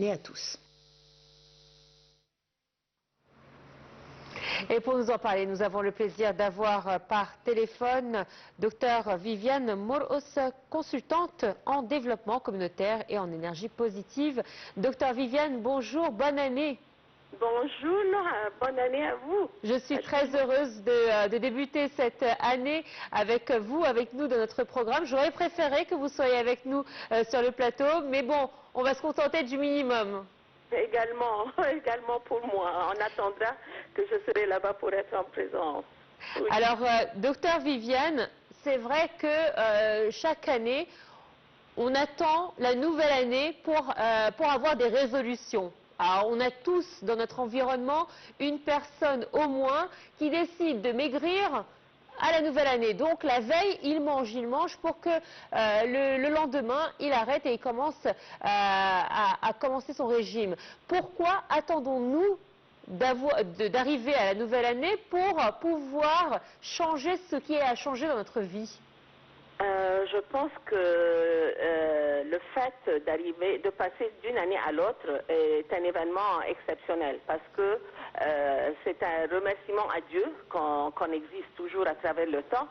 année à tous. Et pour nous en parler, nous avons le plaisir d'avoir par téléphone Dr Viviane Moros, consultante en développement communautaire et en énergie positive. Dr Viviane, bonjour, bonne année. Bonjour Nora, bonne année à vous. Je suis très heureuse de débuter cette année avec vous, avec nous dans notre programme. J'aurais préféré que vous soyez avec nous sur le plateau, mais bon, on va se contenter du minimum. Également pour moi. On attendra que je serai là-bas pour être en présence. Oui. Alors, docteur Viviane, c'est vrai que chaque année, on attend la nouvelle année pour avoir des résolutions. Alors, on a tous dans notre environnement une personne au moins qui décide de maigrir à la nouvelle année. Donc la veille, il mange pour que le lendemain, il arrête et il commence à commencer son régime. Pourquoi attendons-nous d'arriver à la nouvelle année pour pouvoir changer ce qui est à changer dans notre vie? Je pense que le fait de passer d'une année à l'autre est un événement exceptionnel parce que c'est un remerciement à Dieu qu'on existe toujours à travers le temps,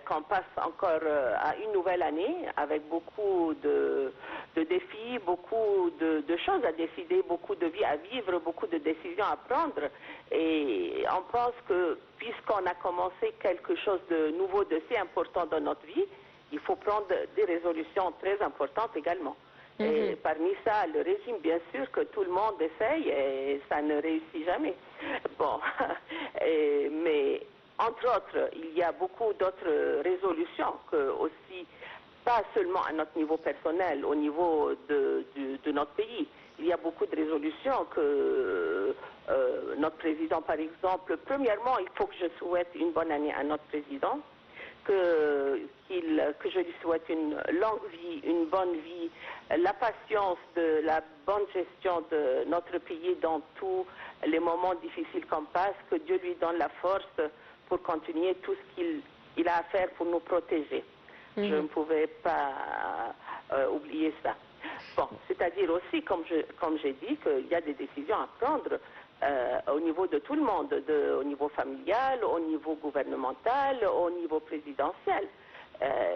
qu'on passe encore à une nouvelle année avec beaucoup de défis, beaucoup de choses à décider, beaucoup de vie à vivre, beaucoup de décisions à prendre. Et on pense que puisqu'on a commencé quelque chose de nouveau, de si important dans notre vie, il faut prendre des résolutions très importantes également. Et parmi ça, le régime, bien sûr que tout le monde essaye et ça ne réussit jamais. Bon, mais entre autres, il y a beaucoup d'autres résolutions que aussi, pas seulement à notre niveau personnel, au niveau de notre pays. Il y a beaucoup de résolutions que notre président, par exemple, premièrement, il faut que je souhaite une bonne année à notre président, que je lui souhaite une longue vie, une bonne vie, la patience, la bonne gestion de notre pays dans tous les moments difficiles qu'on passe, que Dieu lui donne la force pour continuer tout ce qu'il a à faire pour nous protéger. Je ne pouvais pas oublier ça. Bon, c'est-à-dire aussi, comme j'ai dit, qu'il y a des décisions à prendre au niveau de tout le monde, au niveau familial, au niveau gouvernemental, au niveau présidentiel.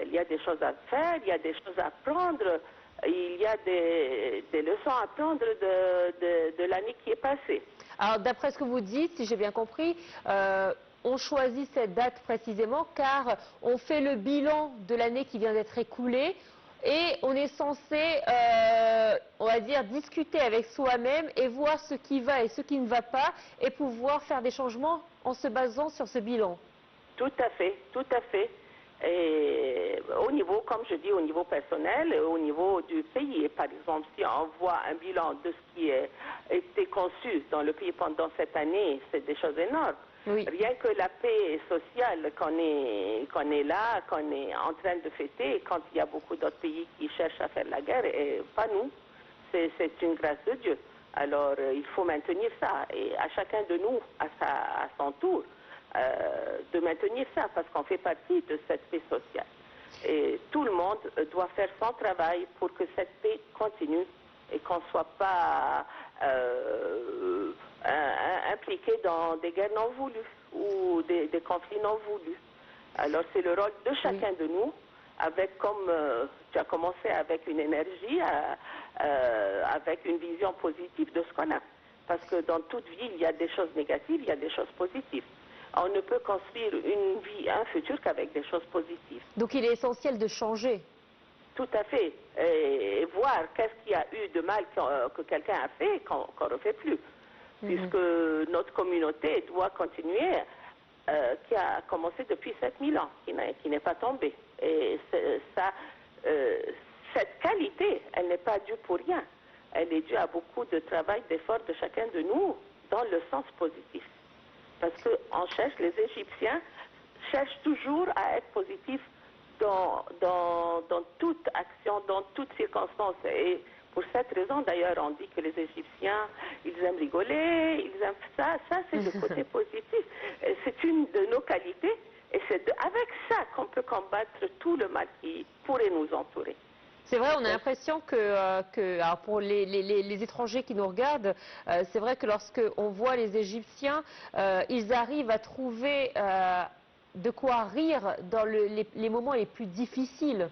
Il y a des choses à faire, il y a des choses à prendre, il y a des leçons à prendre de l'année qui est passée. Alors, d'après ce que vous dites, si j'ai bien compris, on choisit cette date précisément car on fait le bilan de l'année qui vient d'être écoulée et on est censé, on va dire, discuter avec soi-même et voir ce qui va et ce qui ne va pas et pouvoir faire des changements en se basant sur ce bilan. Tout à fait, tout à fait. Et au niveau, comme je dis, au niveau personnel, au niveau du pays, par exemple, si on voit un bilan de ce qui a été conçu dans le pays pendant cette année, c'est des choses énormes. Oui. Rien que la paix sociale qu'on est là, qu'on est en train de fêter, quand il y a beaucoup d'autres pays qui cherchent à faire la guerre, et pas nous, c'est une grâce de Dieu. Alors il faut maintenir ça, et à chacun de nous, à son tour, de maintenir ça, parce qu'on fait partie de cette paix sociale. Et tout le monde doit faire son travail pour que cette paix continue et qu'on ne soit pas impliqué dans des guerres non voulues ou des conflits non voulus. Alors c'est le rôle de chacun de nous, avec, comme tu as commencé avec une énergie, avec une vision positive de ce qu'on a. Parce que dans toute vie, il y a des choses négatives, il y a des choses positives. On ne peut construire une vie, un futur qu'avec des choses positives. Donc il est essentiel de changer. Tout à fait. Et voir qu'est-ce qu'il y a eu de mal que quelqu'un a fait, qu'on ne refait plus. Puisque notre communauté doit continuer, qui a commencé depuis 7000 ans, qui n'est pas tombée. Et cette qualité, elle n'est pas due pour rien. Elle est due à beaucoup de travail, d'efforts de chacun de nous, dans le sens positif. Parce qu'on cherche, les Égyptiens cherchent toujours à être positifs dans toute action, dans toute circonstance. Et pour cette raison, d'ailleurs, on dit que les Égyptiens, ils aiment rigoler, ils aiment ça. Ça, c'est le côté positif. C'est une de nos qualités. Et c'est avec ça qu'on peut combattre tout le mal qui pourrait nous entourer. C'est vrai, on a l'impression alors pour les étrangers qui nous regardent, c'est vrai que lorsque on voit les Égyptiens, ils arrivent à trouver de quoi rire dans les moments les plus difficiles.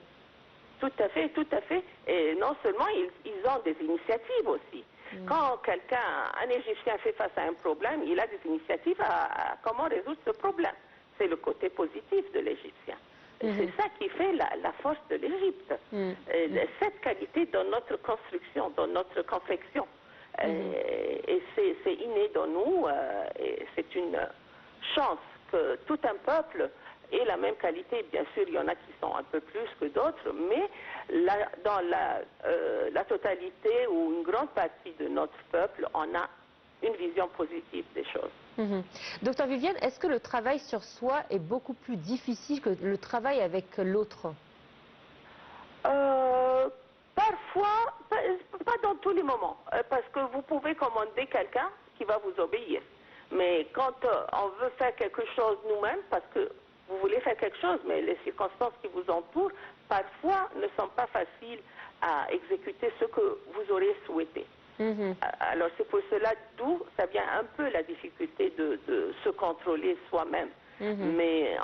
Tout à fait, tout à fait. Et non seulement ils ont des initiatives aussi. Quand un Égyptien fait face à un problème, il a des initiatives à comment résoudre ce problème. C'est le côté positif de l'Égyptien. C'est ça qui fait la force de l'Égypte. Cette qualité dans notre construction, dans notre confection. Et c'est inné dans nous. Et c'est une chance que tout un peuple ait la même qualité. Bien sûr, il y en a qui sont un peu plus que d'autres, mais dans la totalité ou une grande partie de notre peuple, on a une vision positive des choses. Docteur Viviane, est-ce que le travail sur soi est beaucoup plus difficile que le travail avec l'autre? Parfois, pas dans tous les moments, parce que vous pouvez commander quelqu'un qui va vous obéir. Mais quand on veut faire quelque chose nous-mêmes, parce que vous voulez faire quelque chose, mais les circonstances qui vous entourent, parfois ne sont pas faciles à exécuter ce que vous aurez souhaité. Alors c'est pour cela d'où ça vient un peu la difficulté de se contrôler soi-même. Mais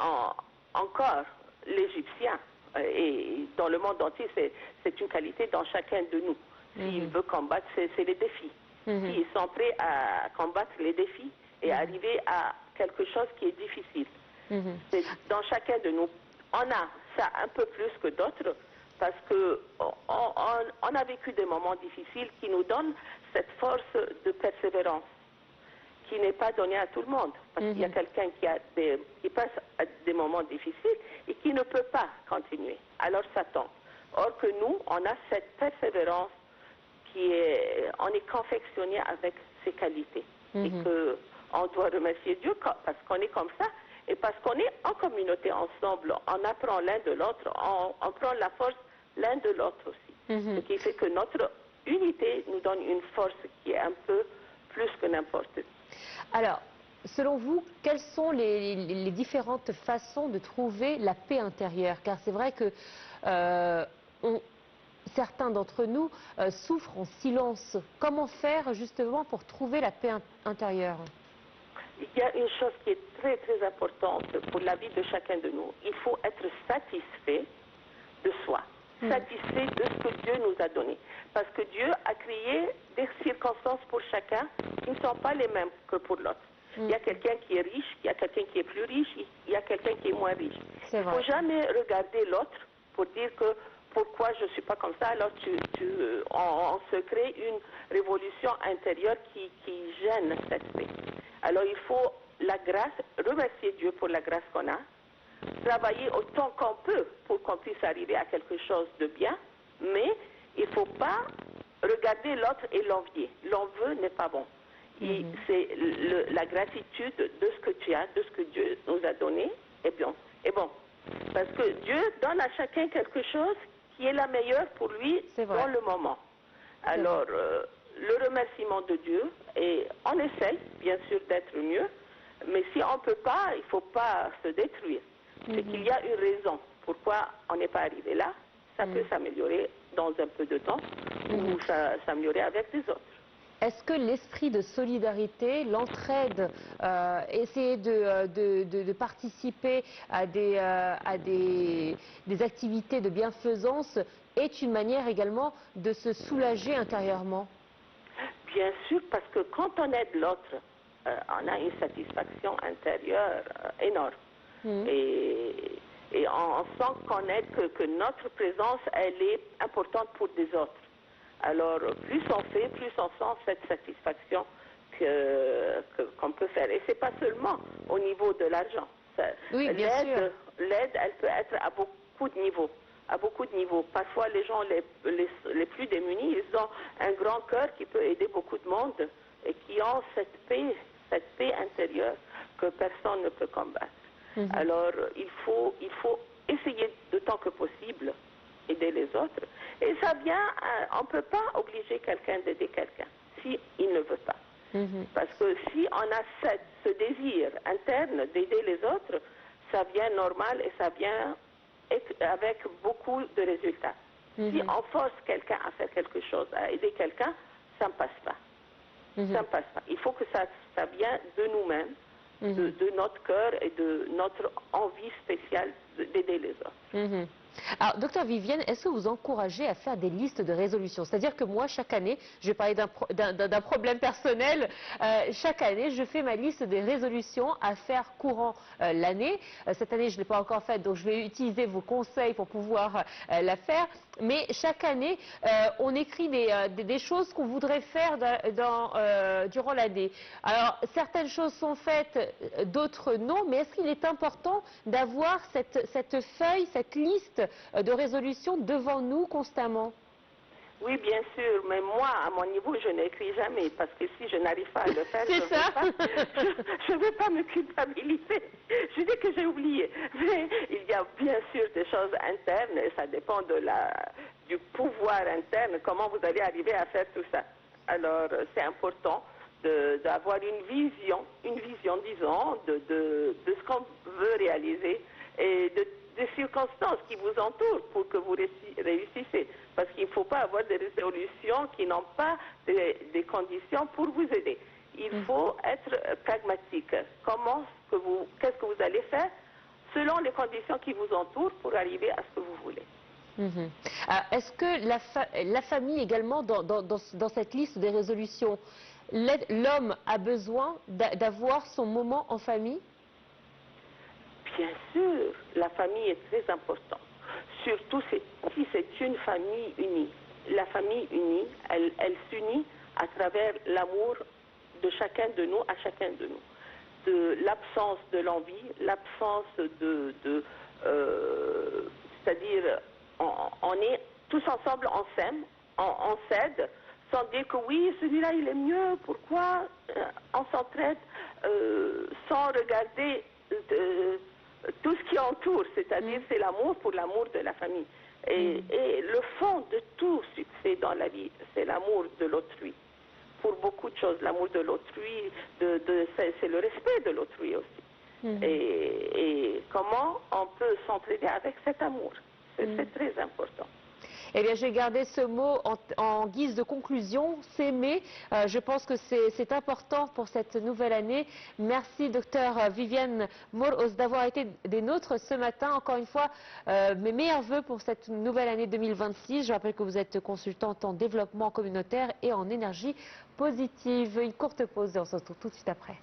encore, l'Égyptien, et dans le monde entier, c'est une qualité dans chacun de nous. S'il veut combattre, c'est les défis. S'ils sont prêts à combattre les défis et arriver à quelque chose qui est difficile. C'est dans chacun de nous. On a ça un peu plus que d'autres parce qu'on a vécu des moments difficiles qui nous donnent cette force de persévérance qui n'est pas donnée à tout le monde. Parce qu'il y a quelqu'un qui passe à des moments difficiles et qui ne peut pas continuer. Alors ça tombe. Or que nous, on a cette persévérance on est confectionné avec ces qualités. Et qu'on doit remercier Dieu parce qu'on est comme ça. Et parce qu'on est en communauté ensemble, on apprend l'un de l'autre, on prend la force l'un de l'autre aussi. Ce qui fait que notre unité nous donne une force qui est un peu plus que n'importe qui. Alors, selon vous, quelles sont les différentes façons de trouver la paix intérieure? Car c'est vrai que certains d'entre nous souffrent en silence. Comment faire justement pour trouver la paix intérieure? Il y a une chose qui est très très importante pour la vie de chacun de nous. Il faut être satisfait de soi, satisfait de ce que Dieu nous a donné. Parce que Dieu a créé des circonstances pour chacun qui ne sont pas les mêmes que pour l'autre. Il y a quelqu'un qui est riche, il y a quelqu'un qui est plus riche, il y a quelqu'un qui est moins riche. Il ne faut jamais regarder l'autre pour dire que pourquoi je ne suis pas comme ça, alors on se crée une révolution intérieure qui gêne cette paix. Alors il faut la grâce, remercier Dieu pour la grâce qu'on a, travailler autant qu'on peut pour qu'on puisse arriver à quelque chose de bien, mais il ne faut pas regarder l'autre et l'envier. L'envie n'est pas bon. C'est la gratitude de ce que tu as, de ce que Dieu nous a donné, est bon. Parce que Dieu donne à chacun quelque chose qui est la meilleure pour lui dans le moment. Alors, le remerciement de Dieu, et on essaye bien sûr d'être mieux, mais si on ne peut pas, il ne faut pas se détruire. C'est qu'il y a une raison pourquoi on n'est pas arrivé là. Ça peut s'améliorer dans un peu de temps ou s'améliorer avec les autres. Est-ce que l'esprit de solidarité, l'entraide, essayer de participer à des activités de bienfaisance est une manière également de se soulager intérieurement? Bien sûr, parce que quand on aide l'autre, on a une satisfaction intérieure énorme. Et on sent qu'on aide, que notre présence, elle est importante pour des autres. Alors, plus on fait, plus on sent cette satisfaction qu'on peut faire. Et ce n'est pas seulement au niveau de l'argent. L'aide, elle peut être à beaucoup de niveaux. Parfois, les gens les plus démunis, ils ont un grand cœur qui peut aider beaucoup de monde et qui ont cette paix intérieure que personne ne peut combattre. Alors, il faut essayer de tant que possible aider les autres. Et ça vient, on ne peut pas obliger quelqu'un d'aider quelqu'un s'il ne veut pas. Parce que si on a ce désir interne d'aider les autres, ça vient normal et ça vient avec beaucoup de résultats. Si on force quelqu'un à faire quelque chose, à aider quelqu'un, ça ne passe pas. Ça ne passe pas. Il faut que ça vienne de nous-mêmes, de notre cœur et de notre envie spéciale d'aider les autres. Alors, docteur Vivienne, est-ce que vous encouragez à faire des listes de résolutions? C'est-à-dire que moi, chaque année, je vais parler d'un problème personnel, chaque année, je fais ma liste des résolutions à faire courant l'année. Cette année, je ne l'ai pas encore faite, donc je vais utiliser vos conseils pour pouvoir la faire. Mais chaque année, on écrit des choses qu'on voudrait faire durant l'année. Alors, certaines choses sont faites, d'autres non, mais est-ce qu'il est important d'avoir cette feuille, cette liste de résolution devant nous constamment? Oui, bien sûr, mais moi, à mon niveau, je n'écris jamais, parce que si je n'arrive pas à le faire, je ne vais pas me culpabiliser. Je dis que j'ai oublié. Mais il y a bien sûr des choses internes, et ça dépend du pouvoir interne, comment vous allez arriver à faire tout ça. Alors, c'est important d'avoir une vision, disons, de ce qu'on veut réaliser et des circonstances qui vous entourent pour que vous réussissez. Parce qu'il ne faut pas avoir des résolutions qui n'ont pas des conditions pour vous aider. Il faut être pragmatique. Qu'est-ce que vous allez faire selon les conditions qui vous entourent pour arriver à ce que vous voulez. Est-ce que la famille également, dans cette liste des résolutions, l'homme a besoin d'avoir son moment en famille? Bien sûr, la famille est très importante. Surtout si c'est une famille unie. La famille unie, elle s'unit à travers l'amour de chacun de nous, à chacun de nous. De l'absence de l'envie, l'absence c'est-à-dire, on est tous ensemble, on s'aime, on s'aide, sans dire que oui, celui-là il est mieux, pourquoi on s'entraide, sans regarder tout ce qui entoure, c'est-à-dire c'est l'amour pour l'amour de la famille. Et le fond de tout succès dans la vie, c'est l'amour de l'autrui. Pour beaucoup de choses, l'amour de l'autrui, c'est le respect de l'autrui aussi. Et comment on peut s'entraider avec cet amour, c'est très important. Eh bien, j'ai gardé ce mot en guise de conclusion, s'aimer. Je pense que c'est important pour cette nouvelle année. Merci, docteur Vivienne Mor-Os, d'avoir été des nôtres ce matin. Encore une fois, mes meilleurs voeux pour cette nouvelle année 2026. Je rappelle que vous êtes consultante en développement communautaire et en énergie positive. Une courte pause et on se retrouve tout de suite après.